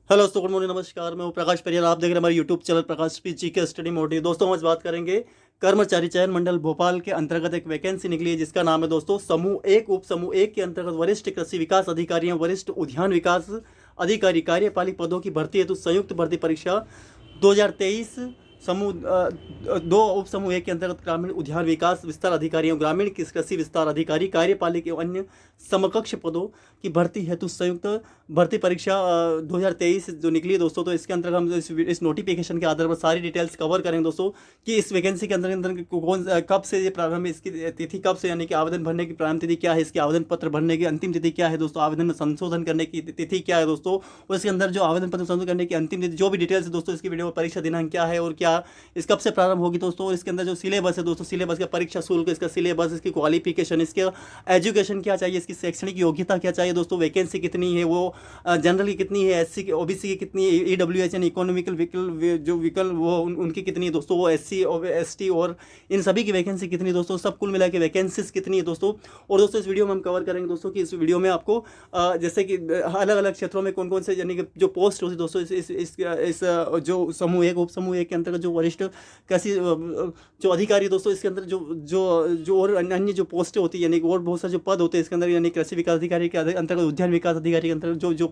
Hello दोस्तों, good morning, नमस्कार। मैं हूं प्रकाश परियार। आप देख रहे हैं हमारे यूट्यूब चैनल प्रकाश पी जी के स्टडी मोटिव। दोस्तों, हम आज बात करेंगे कर्मचारी चयन मंडल भोपाल के अंतर्गत एक वैकेंसी निकली है जिसका नाम है दोस्तों समूह एक। उप समूह एक के अंतर्गत वरिष्ठ कृषि विकास अधिकारी एवं वरिष्ठ उद्यान विकास अधिकारी कार्यपालिक पदों की भर्ती हेतु संयुक्त भर्ती परीक्षा 2023। समूह दो उप समूह एक के अंतर्गत ग्रामीण उद्यान विकास विस्तार अधिकारी एवं ग्रामीण कृषि विस्तार अधिकारी कार्यपालिक एवं अन्य समकक्ष पदों की भर्ती हेतु संयुक्त भर्ती परीक्षा 2023 जो निकली है दोस्तों। तो इसके अंतर्गत हम इस नोटिफिकेशन के आधार पर सारी डिटेल्स कवर करेंगे दोस्तों कि इस वैकेंसी के अंदर कौन कब से ये प्रारंभ है, इसकी तिथि कब से, यानी कि आवेदन भरने की प्रारंभ तिथि क्या है, इसके आवेदन पत्र भरने की अंतिम तिथि क्या है दोस्तों, आवेदन में संशोधन करने की तिथि क्या है दोस्तों, और इसके अंदर जो आवेदन पत्र संशोधन करने की अंतिम तिथि जो भी डिटेल्स है दोस्तों, इसकी वीडियो में परीक्षा दिनांक क्या है और क्या इस कब से प्रारंभ होगी दोस्तों। और इसके अंदर जो सिलेबस है दोस्तों, सिलेबस का परीक्षा शुल्क, इसका सिलेबस, इसकी क्वालिफिकेशन, इसके एजुकेशन क्या चाहिए, इसकी शैक्षणिक योग्यता क्या चाहिए दोस्तों, वैकेंसी कितनी है, वो जनरल की कितनी है, एससी की ओबीसी की कितनी है, ईडब्ल्यूएच यानी इकोनॉमिकल व्हीकल जो व्हीकल वो उनकी कितनी है दोस्तों, वो एससी और एसटी और इन सभी की वैकेंसी कितनी है दोस्तों, सब कुल मिला के वैकेंसीज कितनी है दोस्तों। और दोस्तों इस वीडियो में हम कवर करेंगे दोस्तों कि इस वीडियो में आपको जैसे कि अलग अलग क्षेत्रों में कौन कौन से यानी कि जो पोस्ट होती है दोस्तों इस जो समूह एक उप समूह एक के अंतर्गत जो वरिष्ठ कृषि जो अधिकारी दोस्तों, इसके अंदर जो जो जो और अन्य जो पोस्टें होती है यानी कि और बहुत सारे जो पद होते हैं इसके अंदर, यानी कृषि विकास अधिकारी के अंतर्गत उद्यान विकास अधिकारी के अंतर्गत जो जो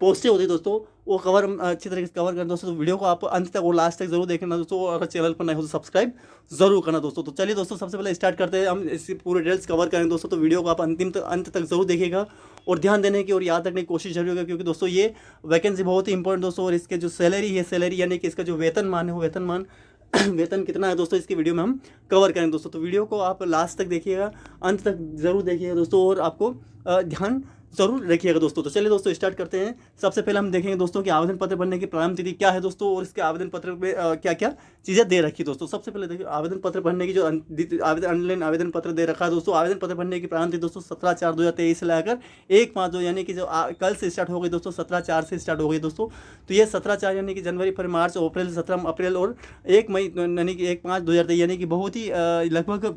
पोस्टें होती है दोस्तों, वो कवर हम अच्छी तरीके से कवर करें दोस्तों। तो वीडियो को आप अंत तक और लास्ट तक जरूर देखना दोस्तों, और अगर चैनल पर नए हो तो सब्सक्राइब जरूर करना दोस्तों। तो चलिए दोस्तों, सबसे पहले स्टार्ट करते हैं, हम इसकी पूरे डिटेल्स कवर करेंगे दोस्तों। तो वीडियो को आप अंत तक जरूर देखिएगा और ध्यान देने की और याद रखने की कोशिश जरूर होगा, क्योंकि दोस्तों ये वैकेंसी बहुत ही इंपॉर्टेंट दोस्तों। और इसके जो सैलरी है, सैलरी यानी कि इसका जो वेतनमान है, वो वेतनमान वेतन कितना है दोस्तों, इसकी वीडियो में हम कवर करेंगे दोस्तों। तो वीडियो को आप लास्ट तक देखिएगा, अंत तक जरूर देखिएगा दोस्तों, और आपको ध्यान जरूर रखिएगा दोस्तों। तो चलिए दोस्तों स्टार्ट करते हैं। सबसे पहले हम देखेंगे दोस्तों कि आवेदन पत्र भरने की प्रारंभ तिथि क्या है दोस्तों, और इसके आवेदन पत्र में क्या क्या चीज़ें दे रखी दोस्तों। सबसे पहले देखिए आवेदन पत्र भरने की जो ऑनलाइन आवेदन पत्र दे रखा है दोस्तों। आवेदन पत्र भरने की प्रारंभ तिथि दोस्तों 17/4/2023 से लेकर 1/5 यानी कि जो कल से स्टार्ट हो गई दोस्तों, 17/4 से स्टार्ट हो गई दोस्तों। तो ये 17/4 यानी कि जनवरी, फरवरी, मार्च, अप्रैल, 17 अप्रैल और 1 मई यानी कि 1/5/2023 यानी कि बहुत ही लगभग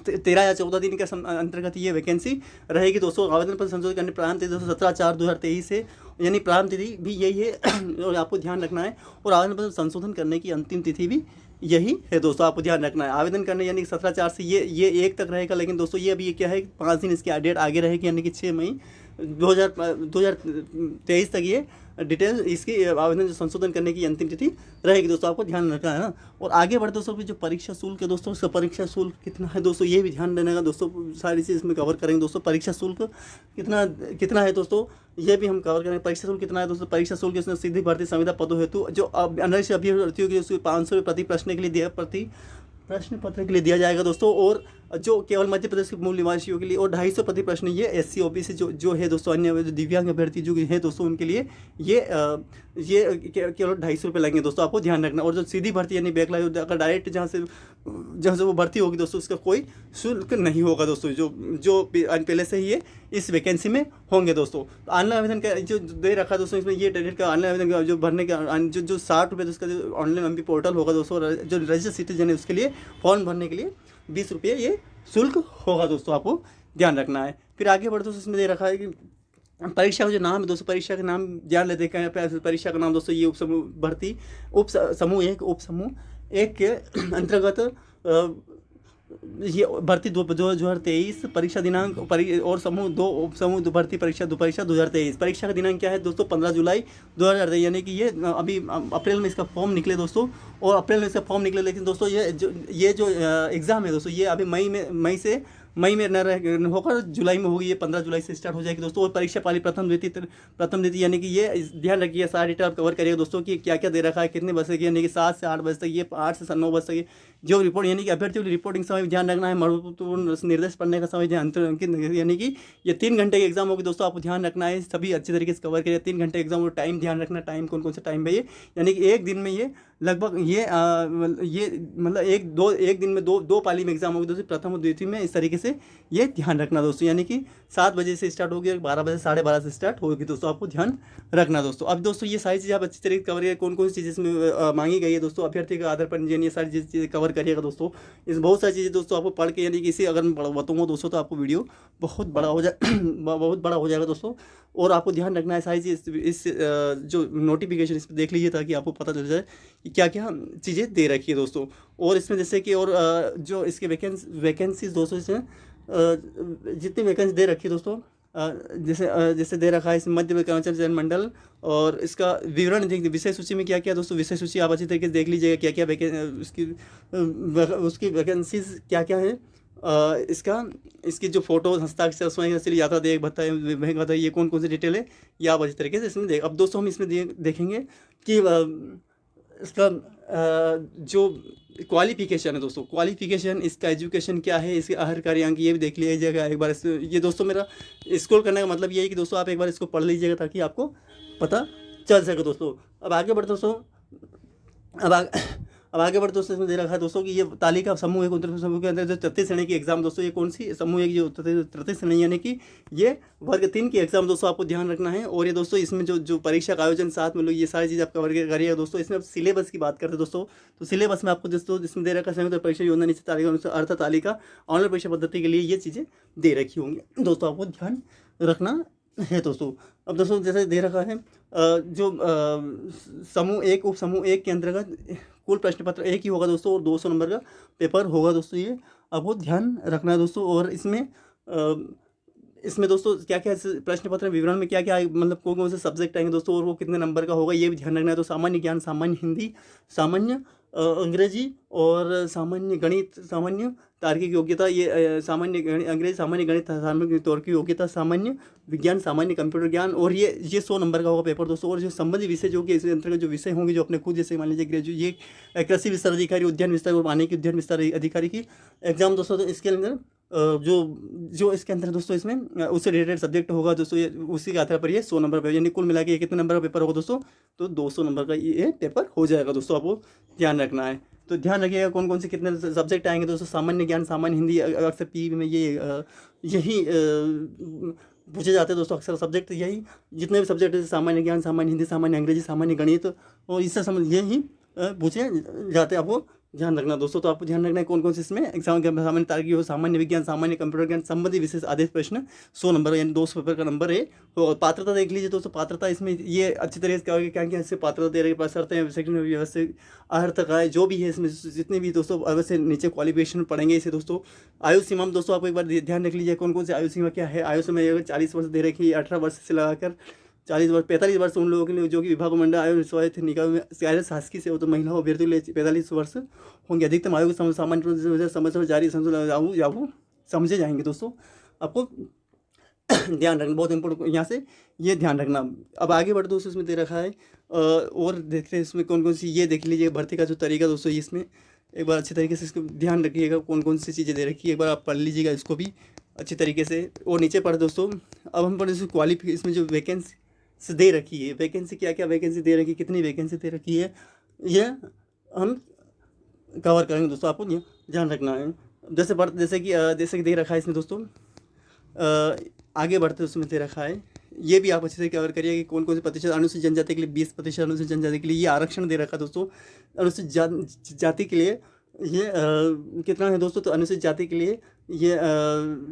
13 या 14 दिन के अंतर्गत ये वैकेंसी रहेगी दोस्तों। आवेदन पर संशोधन करने प्रारंभ तिथि दोस्तों 17/4/2023 से, यानी प्रारंभ तिथि भी यही है और आपको ध्यान रखना है। और आवेदन पर संशोधन करने की अंतिम तिथि भी यही है दोस्तों, आपको ध्यान रखना है। आवेदन करने यानी कि 17/4 से ये 1 तक रहेगा, लेकिन दोस्तों ये अभी क्या है 5 दिन इसकी डेट आगे रहेगी, यानी कि 6 मई 2023 तक ये डिटेल इसकी आवेदन संशोधन करने की अंतिम तिथि रहेगी दोस्तों, आपको ध्यान रखना है ना। और आगे बढ़ते दोस्तों जो परीक्षा शुल्क है दोस्तों, उसका परीक्षा शुल्क कितना है दोस्तों, ये भी ध्यान देने का दोस्तों, सारी चीज़ इसमें कवर करेंगे दोस्तों। परीक्षा शुल्क कितना है दोस्तों, ये भी हम कवर करेंगे। परीक्षा शुल्क कितना है दोस्तों, परीक्षा शुल्क इसमें सीधी भर्ती संविदा पदों हेतु जो अनरिक्त अभ्यर्थियों की 500 प्रति प्रश्न के लिए दिया, प्रति प्रश्न पत्र के लिए दिया जाएगा दोस्तों। और जो केवल मध्य प्रदेश के मूल निवासियों के लिए, और 250 प्रति प्रश्न ये एससी ओबीसी जो है दोस्तों, अन्य जो दिव्यांग अभ्यर्थी जो है दोस्तों, उनके लिए ये केवल 250 रुपये लगेंगे दोस्तों, आपको ध्यान रखना। और जो सीधी भर्ती यानी बैकलॉग अगर डायरेक्ट जहाँ से वो भर्ती होगी दोस्तों, उसका कोई शुल्क नहीं होगा दोस्तों, जो पहले से ही ये इस वैकेंसी में होंगे दोस्तों। तो ऑनलाइन आवेदन का जो दे रखा है दोस्तों, इसमें ये डेट का ऑनलाइन आवेदन का जो भरने का जो 60 रुपये उसका जो ऑनलाइन एमपी पोर्टल होगा दोस्तों, जो रजिस्टर्ड सिटीजन है उसके लिए फॉर्म भरने के लिए 20 रुपये ये शुल्क होगा दोस्तों, आपको ध्यान रखना है। फिर आगे बढ़ते दोस्तों इसमें दे रखा है कि परीक्षा का जो नाम है दोस्तों, परीक्षा का नाम जान लेते हैं। परीक्षा का नाम दोस्तों ये उप समूह भर्ती उप समूह एक के अंतर्गत ये भर्ती 2023 परीक्षा दिनांक और समूह 2 उप समूह भर्ती परीक्षा 2023। परीक्षा का दिनांक क्या है दोस्तों, 15 जुलाई 2023, यानी कि ये अभी अप्रैल में इसका फॉर्म निकले दोस्तों, और अप्रैल में इसका फॉर्म निकले। लेकिन दोस्तों ये जो एग्ज़ाम है दोस्तों, ये अभी मई में न होकर जुलाई में होगी, ये 15 जुलाई से स्टार्ट हो जाएगी दोस्तों। और परीक्षा पाली प्रथम द्वितीय यानी कि ये ध्यान रखिए, सारी डिटेल आप कवर करिएगा दोस्तों कि क्या क्या दे रखा है, कितने बजे की, यानी कि 7 से 8 बजे तक, ये 8 से 9 बजे तक जो रिपोर्ट, यानी कि अभ्यर्थियों की रिपोर्टिंग समय ध्यान रखना है। महत्वपूर्ण निर्देश पढ़ने का समय ध्यान, यानी कि ये 3 घंटे की एग्जाम होगी दोस्तों, आपको ध्यान रखना है। सभी अच्छी तरीके से कवर करिए। 3 घंटे एग्जाम और टाइम ध्यान रखना, टाइम कौन कौन से टाइम पे ये, यानी कि एक दिन में ये लगभग ये मतलब एक दिन में दो पाली में एग्जाम होगी दोस्तों, प्रथम और द्वितीय में इस तरीके से से ये ध्यान रखना दोस्तों। यानी कि 7 बजे से स्टार्ट होगी और 12 बजे 12:30 से स्टार्ट होगी दोस्तों, आपको ध्यान रखना दोस्तों। अब दोस्तों ये सारी चीज़ें आप अच्छी तरीके से कवर करिए, कौन कौन सी चीज़ें इसमें मांगी गई है दोस्तों, अभ्यर्थी का आधार पंजीयन, ये सारी चीज़ें कवर करिएगा दोस्तों। इस बहुत सारी चीज़ें दोस्तों आपको पढ़ के, यानी कि इसे अगर मैं बताऊँगा दोस्तों तो आपको वीडियो बहुत बड़ा हो जाए बहुत बड़ा हो जाएगा दोस्तों। और आपको ध्यान रखना है सारी चीज़, इस जो नोटिफिकेशन इस पर देख लीजिए ताकि आपको पता चल जाए कि क्या क्या चीज़ें दे रखी है दोस्तों। और इसमें जैसे कि और जो इसके वैकेंसीज दोस्तों, इसमें जितनी वैकेंसी दे रखी है दोस्तों, जैसे दे रखा है इसमें मध्य कर्मचारी चयन मंडल, और इसका विवरण देख, विषय सूची में क्या क्या दोस्तों, विषय सूची आप अच्छी तरीके से देख लीजिएगा क्या क्या उसकी वैकेंसीज क्या क्या है। इसकी जो फोटो, हस्ताक्षर, स्वयं यात्रा देख भत्ता, ये कौन कौन सी डिटेल है, ये आप अच्छी तरीके से इसमें देख। अब दोस्तों हम इसमें देखेंगे कि इसका जो क्वालिफिकेशन है दोस्तों, क्वालिफिकेशन, इसका एजुकेशन क्या है, इसके आहार कार्यांक, ये भी देख लीजिएगा एक बार। ये दोस्तों मेरा स्क्रॉल करने का मतलब ये है कि दोस्तों आप एक बार इसको पढ़ लीजिएगा ताकि आपको पता चल सके दोस्तों। अब आगे बढ़ते दोस्तों, अब आगे बढ़ते दोस्तों, इसमें दे रखा है दोस्तों कि ये तालिका समूह एक, उत्तर समूह के अंदर जो तृतीय श्रेणी की एग्जाम दोस्तों, ये कौन सी समूह एक, जो तृतीय श्रेणी यानी कि ये वर्ग 3 की एग्जाम दोस्तों आपको ध्यान रखना है। और ये दोस्तों इसमें जो परीक्षा का आयोजन साथ में लोग, ये सारी चीज़ आप कवर करिएगा दोस्तों। इसमें अब सिलेबस की बात करते हैं दोस्तों, तो सिलेबस में आपको दोस्तों इसमें दे रखा है संयुक्त परीक्षा योजना नीचे तालिका अनुसार अर्थ तालिका ऑनलाइन परीक्षा पद्धति के लिए ये चीज़ें दे रखी होंगी दोस्तों, आपको ध्यान रखना है दोस्तों। अब दोस्तों जैसे दे रखा है जो समूह 1 उप समूह 1 के अंतर्गत कुल प्रश्न पत्र एक ही होगा दोस्तों, और 200 नंबर का पेपर होगा दोस्तों, ये आपको ध्यान रखना है दोस्तों। और इसमें दोस्तों क्या क्या प्रश्न पत्र विवरण में क्या क्या मतलब कौन कौन से सब्जेक्ट आएंगे दोस्तों, और वो कितने नंबर का होगा ये भी ध्यान रखना है। तो सामान्य ज्ञान, सामान्य हिंदी, सामान्य अंग्रेजी और सामान्य गणित, सामान्य तार्किक योग्यता, ये सामान्य अंग्रेजी, सामान्य गणित, सामान्य तौर की योग्यता, सामान्य विज्ञान, सामान्य कंप्यूटर ज्ञान, और ये 100 नंबर का होगा पेपर दोस्तों। और जो संबंधित विषय जो कि इसके अंतर्गत जो विषय होंगे, जो अपने खुद, जैसे मान लीजिए ग्रेजुएट, ये कृषि विस्तार अधिकारी, उद्यान विस्तार और वानिकी उद्यान विस्तार अधिकारी की एग्जाम दोस्तों, तो इसके अंदर जो इसके अंदर दोस्तों इसमें उससे रिलेटेड सब्जेक्ट होगा दोस्तों, ये उसी के आधार पर ये 100 नंबर पर, यानी कुल मिला के कितने नंबर का पेपर होगा दोस्तों, तो 200 नंबर का ये पेपर हो जाएगा दोस्तों, आपको ध्यान रखना है। तो ध्यान रखिएगा कौन कौन से कितने सब्जेक्ट आएंगे दोस्तों। सामान्य ज्ञान, सामान्य हिंदी, अक्सर पी में यही पूछे जाते हैं दोस्तों, अक्सर सब्जेक्ट यही, जितने भी सब्जेक्ट है, सामान्य ज्ञान, सामान्य हिंदी, सामान्य अंग्रेजी, सामान्य गणित, और इससे यही पूछे जाते हैं, आपको ध्यान रखना दोस्तों। तो आपको ध्यान रखना है कौन कौन से इसमें एग्जाम के सामान्य तार्किक हो, सामान्य विज्ञान, सामान्य कंप्यूटर ज्ञान, संबंधित विशेष आदेश प्रश्न 100 नंबर, यानी 200 पेपर का नंबर है। तो पात्रता देख लीजिए दोस्तों, पात्रता इसमें ये अच्छी तरीके से क्या क्या इससे पात्रता दे रही है, शर्तें, व्यवस्थित अर्थ का है, जो भी है इसमें जितने भी दोस्तों अवश्य नीचे क्वालिफिकेशन पढ़ेंगे इसे दोस्तों। आयु सीमा दोस्तों आपको एक बार ध्यान रख लीजिए कौन कौन से आयु सीमा क्या है। आयु सीमा 40 वर्ष दे रखी है, 18 वर्ष से लगाकर 40 वर्ष, 45 वर्ष उन लोगों के लिए जो कि विभाग मंडल आयु स्वायत्त निकाय में शासकीय से हो, तो महिला अभ्यर्थी के लिए 45 वर्ष होंगे। अधिकतम आयु के सामान्य रूप से समय जारी संशोधन समझे जाएंगे दोस्तों, आपको ध्यान रखना बहुत इंपॉर्टेंट, यहाँ से ये ध्यान रखना। अब आगे बढ़ दोस्तों, इसमें दे रखा है और देखते हैं इसमें कौन कौन सी, ये देख लीजिए भर्ती का जो तरीका दोस्तों, इसमें एक बार अच्छी तरीके से इसको ध्यान रखिएगा कौन कौन सी चीज़ें दे रखी है, एक बार आप पढ़ लीजिएगा इसको भी अच्छी तरीके से। और नीचे पढ़ दोस्तों, अब हम पढ़े इसमें क्वालिफिकेशन, इसमें जो वैकेंसी दे रखी है, वैकेंसी क्या क्या वैकेंसी दे रखी है, कितनी वैकेंसी दे रखी है, ये हम कवर करेंगे दोस्तों, आपको ध्यान रखना है। जैसे कि दे रखा है इसमें दोस्तों, आगे बढ़ते उसमें दे रखा है, ये भी आप अच्छे से कवर करिए कि कौन कौन से प्रतिशत, अनुसूचित जनजाति के लिए 20%, अनुसूचित जनजाति के लिए ये आरक्षण दे रखा है दोस्तों। अनुसूचित जाति के लिए ये कितना है दोस्तों, तो अनुसूचित जाति के लिए ये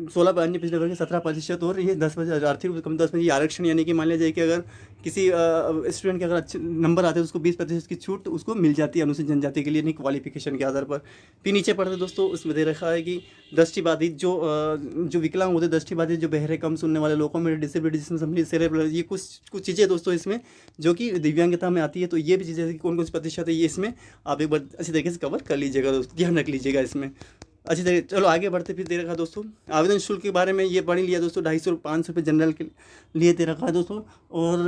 16 अन्य पिछले वर्ग के 17%, और ये 10% आर्थिक रूप से कम 10%, ये आरक्षण, यानी कि मान लीजिए कि अगर किसी स्टूडेंट के अगर अच्छे नंबर आते हैं तो उसको 20% की छूट उसको मिल जाती है अनुसूचित जनजाति के लिए, नहीं क्वालिफिकेशन के आधार पर। फिर नीचे पढ़ते दोस्तों, उसमें दे रखा है कि दृष्टिबाधित जो विकलांग होते, दृष्टिबाधित, जो बहरे, कम सुनने वाले लोगों में डिसेबिलिटी जिसमें सम्मिलित सेरेब्रल, ये कुछ चीज़ें दोस्तों इसमें जो कि दिव्यांगता में आती है, तो ये भी चीज़ें कौन कौन सी प्रतिशत है, ये इसमें आप एक बार अच्छी तरीके से कवर कर लीजिएगा दोस्तों, ध्यान रख लीजिएगा इसमें अच्छी तरीके। चलो आगे बढ़ते, फिर दे रखा दोस्तों आवेदन शुल्क के बारे में, ये पढ़ लिया दोस्तों, 250 500 रुपये जनरल के लिए दे रखा है दोस्तों। और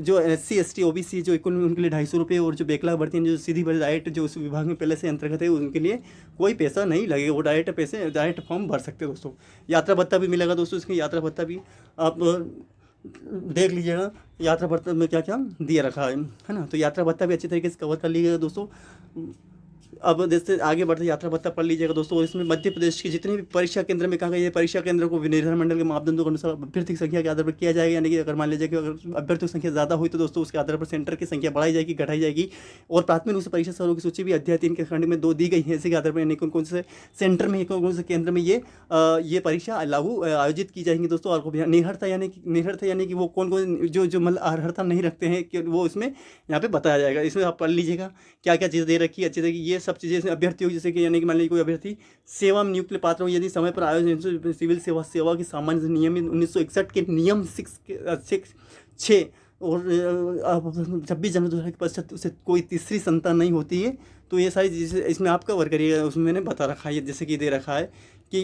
जो SC ST OBC जो इक्वल उनके लिए 250 रुपये, और जो बैकलॉग भर्ती हैं जो सीधी भर्ती डायरेक्ट जो उस विभाग में पहले से अंतर्गत है, उनके लिए कोई पैसा नहीं लगेगा, वो डायरेक्ट फॉर्म भर सकते हैं दोस्तों। यात्रा भत्ता भी मिलेगा दोस्तों, इसकी यात्रा भत्ता भी आप देख लीजिएगा, यात्रा भत्ता में क्या क्या दिया रखा है ना, तो यात्रा भत्ता भी अच्छी तरीके से कवर कर लीजिएगा दोस्तों। अब जैसे आगे बढ़ते यात्रा भत्ता पढ़ लीजिएगा दोस्तों। और इसमें मध्य प्रदेश के जितने भी परीक्षा केंद्र में कहा गया है, परीक्षा केंद्र को निर्धारण मंडल के मापदंडों के अनुसार अभ्यर्थी की संख्या के आधार पर किया जाएगा। यानी कि अगर मान लीजिए कि अगर अभ्यर्थियों की संख्या ज़्यादा हुई तो दोस्तों उसके आधार पर सेंटर की संख्या बढ़ाई जाएगी, घटाई जाएगी। और प्राथमिक रूप से परीक्षा स्थलों की सूची भी अध्याय 3 के खंड में 2 दी गई है। इसी के आधार पर यानी कौन कौन से सेंटर में, कौन कौन से केंद्र में ये परीक्षा आयोजित की जाएंगी दोस्तों। और निहरता यानी कि वो कौन कौन जो मतलब अर्हता नहीं रखते हैं कि वो इसमें यहाँ पे बताया जाएगा। इसमें आप पढ़ लीजिएगा क्या क्या चीज़ दे रखी है अच्छी तरह की। ये सब चीज़ें इसमें अभ्यर्थियों जैसे कि यानी कि मान लीजिए कोई अभ्यर्थी सेवा में नियुक्त पात्र हो यदि समय पर आयोजन सिविल सेवा की सामान्य नियम 1961 के नियम 6 और 26 जनवरी 2025 से कोई तीसरी संतान नहीं होती है, तो ये सारी चीज़ें इसमें आप कवर करिएगा। उसमें मैंने बता रखा है जैसे कि दे रखा है कि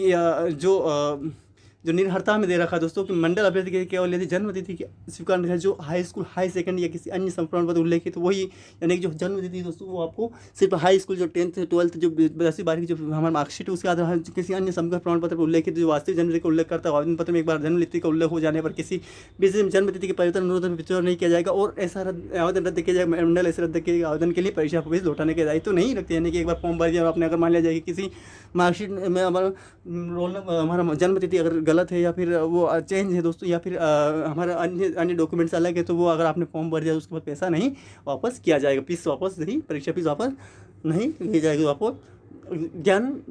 जो निर्हरता में दे रखा है दोस्तों कि मंडल अभ्यर्थी के केवल यदि जन्म तिथि की स्वीकार है जो हाई स्कूल, हाई सेकेंडरी या किसी अन्य प्रमाण पत्र उल्लेखित तो वही, यानी कि जो जन्म तिथि दोस्तों वो आपको सिर्फ हाई स्कूल जो 10th 12th जो 10वीं 12वीं जो हमारा मार्कशीट है उसके आधार किसी अन्य संपर्क प्रमाण पत्र पर उल्लेखित जो वास्तविक जन्म तिथि का उल्लेख करता है आवेदन पत्र में एक बार जन्म तिथि का उल्लेख हो जाने पर किसी भी जन्म तिथि के परिवर्तन अनुरोध में विचार नहीं किया जाएगा। और ऐसा आवेदन रद्द किया जाएगा। मंडल ऐसे रद्द किए आवेदन के लिए परीक्षा फीस लौटाने के दायित्व तो नहीं रखते। यानी कि एक बार फॉर्म भर दिया और आपने अगर मान लिया जाए कि किसी मार्कशीट में हमारा रोल हमारा जन्म तिथि अगर गलत है या फिर वो चेंज है दोस्तों, या फिर हमारा अन्य डॉक्यूमेंट्स अलग है, तो वो अगर आपने फॉर्म भर दिया तो उसके बाद पैसा नहीं वापस किया जाएगा। फीस वापस नहीं, परीक्षा फीस वापस नहीं ली जाएगी। आपको ध्यान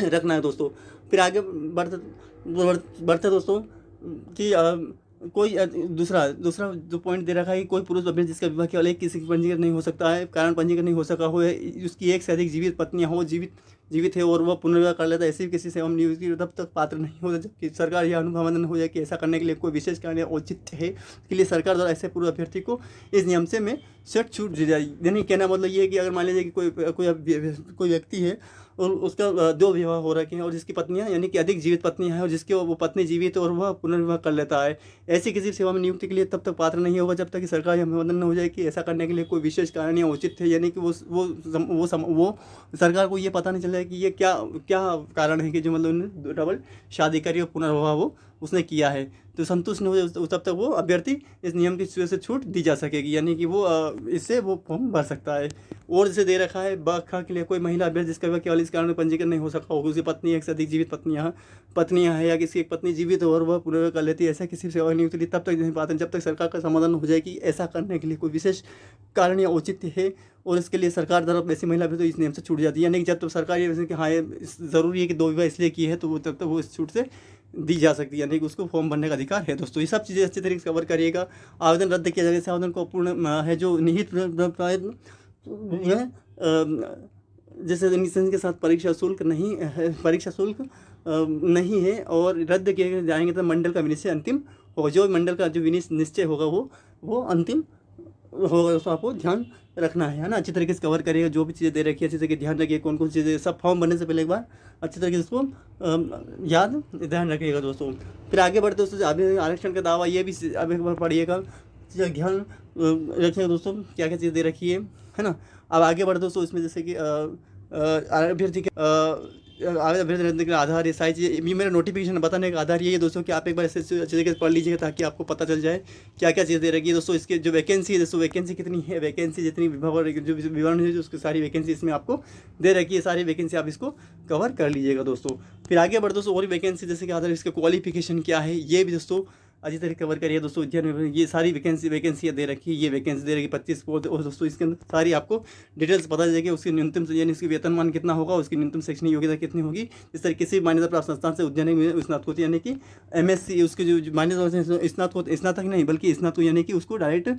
रखना है दोस्तों। फिर आगे बढ़ते दोस्तों कि कोई दूसरा जो पॉइंट दे रखा है कि कोई पुरुष अभ्यर्थी जिसका विवाह केवल एक किसी की पंजीकरण नहीं हो सकता है, कारण पंजीकरण नहीं हो सका हो, उसकी एक से अधिक जीवित पत्नियां हो, जीवित है और वह पुनर्विवाह कर लेता है, ऐसी किसी सेवा में नियुक्ति तब तक पात्र नहीं होता जबकि सरकार यह अनुमोदन हो जाए कि ऐसा करने के लिए कोई विशेष कारण या औचित्य है। इसके लिए सरकार द्वारा ऐसे पूर्व अभ्यर्थी को इस नियम से में छूट दी जाएगी। यानी कहना मतलब ये है कि अगर मान लीजिए कि कोई व्यक्ति है और उसका 2 विवाह हो रखे हैं और जिसकी पत्नियां यानी कि अधिक जीवित पत्नियां हैं और जिसकी वो पत्नी जीवित है और वह पुनर्विवाह कर लेता है, ऐसी किसी सेवा में नियुक्ति के लिए तब तक पात्र नहीं होगा जब तक कि सरकार यह अनुमोदन न हो जाए कि ऐसा करने के लिए कोई विशेष कारण या उचित है। यानी कि वो सरकार को ये पता नहीं चल रहा है कि ये क्या कारण है कि जो मतलब उन्होंने डबल शादी करी और पुनर्विवाह वो उसने किया है, तो संतुष्ट नहीं हो जाए तब तक वो अभ्यर्थी इस नियम की वजह से छूट दी जा सकेगी। यानी कि वो इससे वो फॉर्म भर सकता है। और जैसे दे रखा है बखा के लिए कोई महिला अभ्यर्थी जिसका विवाह केवल इस कारण पंजीकरण नहीं हो सका होगा, उसकी पत्नी एक से अधिक जीवित पत्नियां हैं या किसी एक पत्नी जीवित हो और वह पुनर्विवाह कर लेती है, ऐसा किसी सेवा नियुक्ति लिए तब तक नहीं पाते जब तक सरकार का समाधान हो जाए कि ऐसा करने के लिए कोई विशेष कारण या औचित्य है और इसके लिए सरकार द्वारा ऐसी महिला अभ्यर्थी तो इस नियम से छूट जाती है। यानी कि जब तक सरकार ये कि हाँ ज़रूरी है कि 2 विवाह इसलिए की है तो वो तब तक वो इस छूट से दी जा सकती है, यानी कि उसको फॉर्म भरने का अधिकार है दोस्तों। ये सब चीज़ें अच्छी तरीके से कवर करिएगा। आवेदन रद्द किया जाएगा, इस आवेदन को पूर्ण है जो निहित जैसे निशंक के साथ परीक्षा शुल्क नहीं है और रद्द किए जाएंगे तो मंडल का विनिश्चय अंतिम होगा। जो मंडल का जो निश्चय होगा वो अंतिम होगा, उसको आपको ध्यान रखना है ना। अच्छी तरीके से कवर करिएगा, जो भी चीज़ें दे रखी है अच्छी तरीके ध्यान रखिए, कौन कौन चीज़ें सब फॉर्म भरने से पहले एक बार अच्छी तरीके से उसको ध्यान रखिएगा दोस्तों। फिर आगे बढ़ते दोस्तों अभी आरक्षण का दावा ये भी अब एक बार पढ़िएगा, ध्यान रखिएगा दोस्तों क्या क्या चीज़ दे रखी है ना। अब आगे बढ़ते दोस्तों इसमें जैसे कि अभ्यर्थी के अभ्यर्थी के आधार ये सारी चीज़ें ये मेरा नोटिफिकेशन बताने का आधार ये है दोस्तों कि आप एक बार ऐसे अच्छे तरीके से पढ़ लीजिएगा ताकि आपको पता चल जाए क्या क्या चीज़ दे रखी है दोस्तों। इसके जो वैकेंसी है दोस्तों, वैकेंसी कितनी है, वैकेंसी जितनी जो विवरण है जो उसकी सारी वैकेंसी इसमें आपको दे रखी है, सारी वैकेंसी आप इसको कवर कर लीजिएगा दोस्तों। फिर आगे बढ़ दोस्तों और वैकेंसी जैसे कि आधार इसका क्वालिफिकेशन क्या है ये भी दोस्तों अच्छी तरीके कवर करिए दोस्तों। उज्जैन में ये सारी वैकेंसियाँ दे रखी है, ये वैकेंसी दे रखी 25 पद और दोस्तों इसके अंदर सारी आपको डिटेल्स पता चल जाएगी। उसकी न्यूनतम यानी उसकी वेतनमान कितना होगा, उसकी न्यूनतम शैक्षणिक योग्यता कितनी होगी, इस तरह किसी मान्यता प्राप्त संस्थान से उज्जैन में स्नातकोत्तर यानी कि MSc उसकी जो मान्यता स्नातक नहीं बल्कि स्नातक यानी कि उसको डायरेक्ट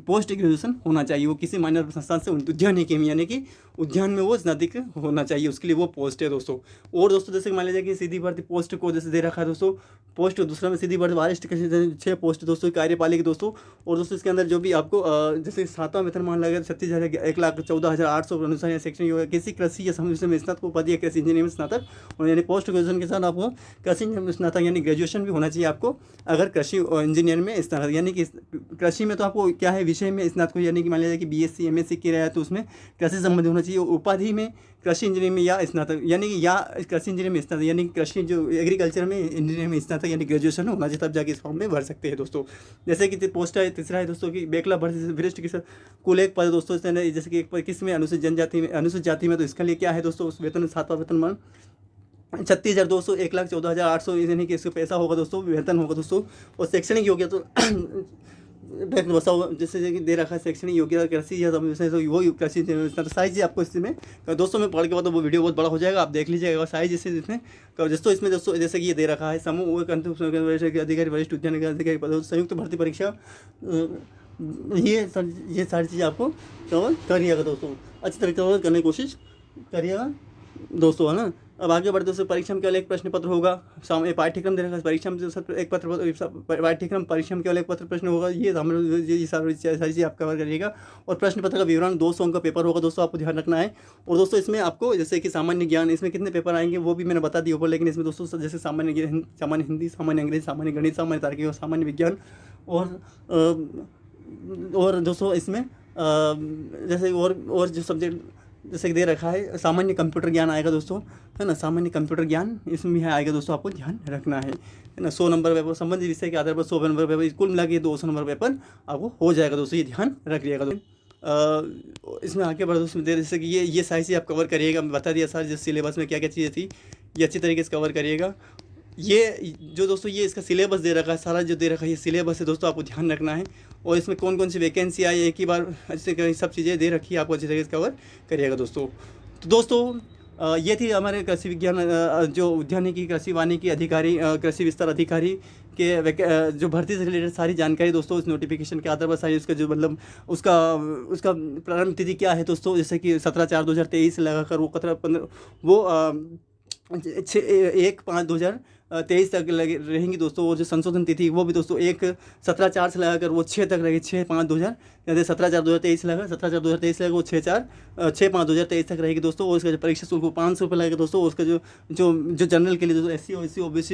पोस्ट ग्रेजुएशन होना चाहिए। वो किसी मान्यता संस्थान से उज्जैन के यानी कि उज्जैन में वो स्नातक होना चाहिए, उसके लिए वो पोस्ट है दोस्तों। और दोस्तों जैसे मान लीजिए कि सीधी भर्ती पोस्ट को जैसे दे रखा है दोस्तों, पोस्ट दूसरा में सीधी भर्ती वरिष्ठ 6 पोस्ट दोस्तों कार्यपालिका दोस्तों। और दोस्तों इसके अंदर जो भी आपको जैसे 7वां वेतनमान लगेगा 36,114,800 अनुसार शैक्षणिक होगा किसी कृषि या समझ में स्नातक उपाधि या कृषि इंजीनियरिंग में स्नातक और यानी पोस्ट ग्रेजुएशन के साथ आपको कृषि में स्नातक यानी ग्रेजुएशन भी होना चाहिए आपको। अगर कृषि इंजीनियर में स्नातक यानी कि कृषि में तो आपको क्या है विषय में स्नातक यानी कि मान लीजिए कि BSc MSc किया है तो उसमें कृषि संबंधी होना चाहिए। उपाधि में कृषि इंजीनियरिंग में या स्नातक यानी कि या कृषि इंजीनियरिंग में स्नातक यानी कि कृषि जो एग्रीकल्चर में इंजीनियरिंग में स्नातक यानी ग्रेजुएशन होना चाहिए, तब जाके इस फॉर्म में भर सकते हैं दोस्तों। जैसे कि पोस्ट है तीसरा है दोस्तों कि बेकला भर्ती वरिष्ठ किसान कुल एक पद दोस्तों, जैसे कि एक पद किस में अनुसूचित जनजाति में अनुसूचित जाति में, तो इसके लिए क्या है दोस्तों उस वेतन 7वां वेतनमान 36,200 1,14,800 यानी कि इसका पैसा होगा दोस्तों, वेतन होगा दोस्तों। और शैक्षणिक योग्यता तो बसाओ जैसे कि दे रखा है शैक्षणिक योग्यता कृषि या वो कृषि साइज जी आपको इसमें दोस्तों में पढ़ के बाद वो वीडियो बहुत बड़ा हो जाएगा, आप देख लीजिएगा साइज जैसे इसमें दोस्तों। इसमें दोस्तों जैसे कि ये दे रखा है समूह अधिकारी वरिष्ठ उद्यान अधिकारी संयुक्त भर्ती परीक्षा, ये सारी चीज़ें आपको कवर करिएगा दोस्तों, अच्छी तरह कवर करने की कोशिश करिएगा दोस्तों, है ना। अब आगे बढ़ते दोस्तों, परीक्षा में केवल एक प्रश्न पत्र होगा, सामने पाठ्यक्रम दे रखा है, परीक्षा में एक पत्र पाठ्यक्रम परीक्षा में केवल एक पत्र प्रश्न होगा, ये सारी चीज़ आप कवर करिएगा। और प्रश्न पत्र का विवरण 200 अंक का पेपर होगा दोस्तों, आपको ध्यान रखना है। और दोस्तों इसमें आपको जैसे कि सामान्य ज्ञान, इसमें कितने पेपर आएंगे वो भी मैंने बता दिया ऊपर, लेकिन इसमें दोस्तों जैसे सामान्य हिंदी, सामान्य अंग्रेजी, सामान्य गणित, सामान्य तार्किक और सामान्य विज्ञान, और दोस्तों इसमें जैसे और जो सब्जेक्ट जैसे कि दे रखा है सामान्य कंप्यूटर ज्ञान आएगा दोस्तों, है ना। सामान्य कंप्यूटर ज्ञान इसमें भी आएगा दोस्तों, आपको ध्यान रखना है ना। 100 नंबर पेपर संबंधित विषय के आधार पर 100 नंबर पेपर, कुल मिला के 200 नंबर पेपर आपको हो जाएगा दोस्तों, ये ध्यान रख लिएगा दोस्तों। इसमें आगे बढ़ो उसमें जैसे कि ये सारी चीज़ आप कवर करिएगा, मैं बता दिया सर जिस सिलेबस में क्या क्या चीज़ें थी, ये अच्छी तरीके से कवर करिएगा। ये जो दोस्तों ये इसका सिलेबस दे रखा है, सारा जो दे रखा है ये सिलेबस है दोस्तों, आपको ध्यान रखना है। और इसमें कौन कौन सी वैकेंसी आई एक ही बार अच्छे सब चीज़ें दे रखी है, आपको अच्छी तरीके से कवर करिएगा दोस्तों। तो दोस्तों ये थी हमारे कृषि विज्ञान जो उद्यानिकी कृषि वानिकी अधिकारी कृषि विस्तार अधिकारी के जो भर्ती से रिलेटेड सारी जानकारी दोस्तों इस नोटिफिकेशन के आधार पर सारी उसका जो मतलब उसका प्रारंभ तिथि क्या है दोस्तों, जैसे कि 17/4/2023 से लगाकर वो 15 वो 1/5/2023 तक लगे रहेंगी दोस्तों। और जो संशोधन तिथि वो भी दोस्तों 17/4 से लगाकर वो 6 तक रहेगी, 6/5/2000 जैसे 17/4/2023 लगा 17/4/2023 लगा वो 6/5/2023 तक रहेगी दोस्तों। और उसका जो परीक्षा शुल्क वो 500 रुपये लगेगा दोस्तों। उसका जो जनरल के लिए दोस्तों SC OBC OBC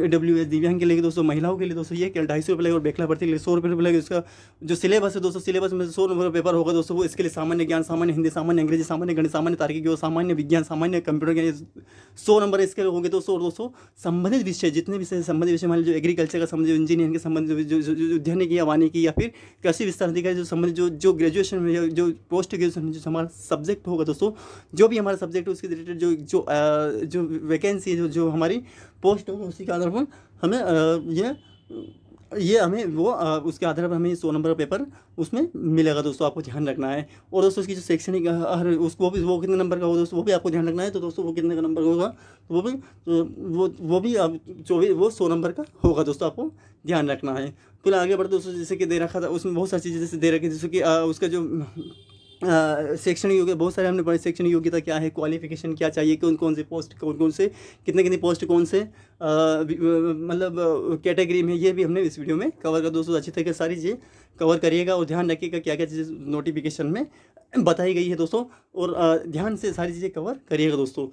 EWS दिव्यांग के लिए दोस्तों, महिलाओं के लिए दोस्तों ये 250 रुपये लगेगा। और बेखला भर्ती के लिए 100 रुपये लगेगा। इसका जो सिलेबस है दोस्तों, सिलेबस में 100 नंबर पेपर होगा दोस्तों, वो इसके लिए सामान्य ज्ञान, सामान्य हिंदी, सामान्य अंग्रेजी, सामान्य गणित, सामान्य तार्किक और सामान्य विज्ञान, सामान्य कंप्यूटर ज्ञान 100 नंबर इसके होंगे दोस्तों। और दोस्तों संबंधित विषय जितने विषय संबंधित विषय मान जो एग्रीकल्चर का संबंधित, इंजीनियरिंग के संबंधित, जो उद्यानिकी या वानिकी या फिर कृषि विस्तार अधिकारी जो संबंधित जो ग्रेजुएशन में जो पोस्ट ग्रेजुएशन जो हमारा सब्जेक्ट होगा दोस्तों, जो भी हमारा सब्जेक्ट है उसके रिलेटेड जो वैकेंसी जो हमारी पोस्ट होगा उसी के आधार पर हमें ये हमें वो उसके आधार पर हमें 100 नंबर पेपर उसमें मिलेगा दोस्तों, आपको ध्यान रखना है। और दोस्तों उसकी जो शैक्षणिक उसको भी वो कितने नंबर का होगा दोस्तों, वो भी आपको ध्यान रखना है। तो दोस्तों वो कितने का नंबर होगा तो वो भी आप जो भी वो 100 नंबर का होगा दोस्तों, आपको ध्यान रखना है। फिर आगे बढ़ते दोस्तों, जैसे कि दे रखा था उसमें बहुत सारी चीज़ें जैसे दे रखी, जैसे कि उसका जो शैक्षणिक योग्यता बहुत सारे हमने पढ़े, शैक्षणिक योग्यता क्या है, क्वालिफिकेशन क्या चाहिए, कौन कौन से पोस्ट कौन कौन से कितने पोस्ट कौन से मतलब कैटेगरी में, ये भी हमने इस वीडियो में कवर कर दोस्तों। अच्छी तरीके से सारी चीज़ें कवर करिएगा और ध्यान रखिएगा क्या क्या चीज़ें नोटिफिकेशन में बताई गई है दोस्तों, और ध्यान से सारी चीज़ें कवर करिएगा दोस्तों।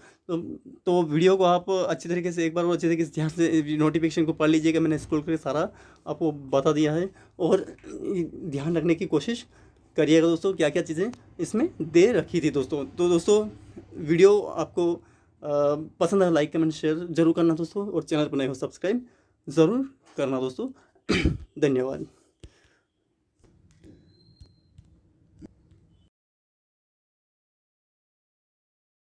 तो वीडियो को आप अच्छी तरीके से एक बार और अच्छी तरीके से ध्यान से नोटिफिकेशन को पढ़ लीजिएगा, मैंने स्क्रॉल करके सारा आपको बता दिया है। और ध्यान रखने की कोशिश करिएगा दोस्तों क्या क्या चीज़ें इसमें दे रखी थी दोस्तों। तो दोस्तों वीडियो आपको पसंद है लाइक कमेंट शेयर जरूर करना दोस्तों, और चैनल पर नए हो सब्सक्राइब ज़रूर करना दोस्तों। धन्यवाद।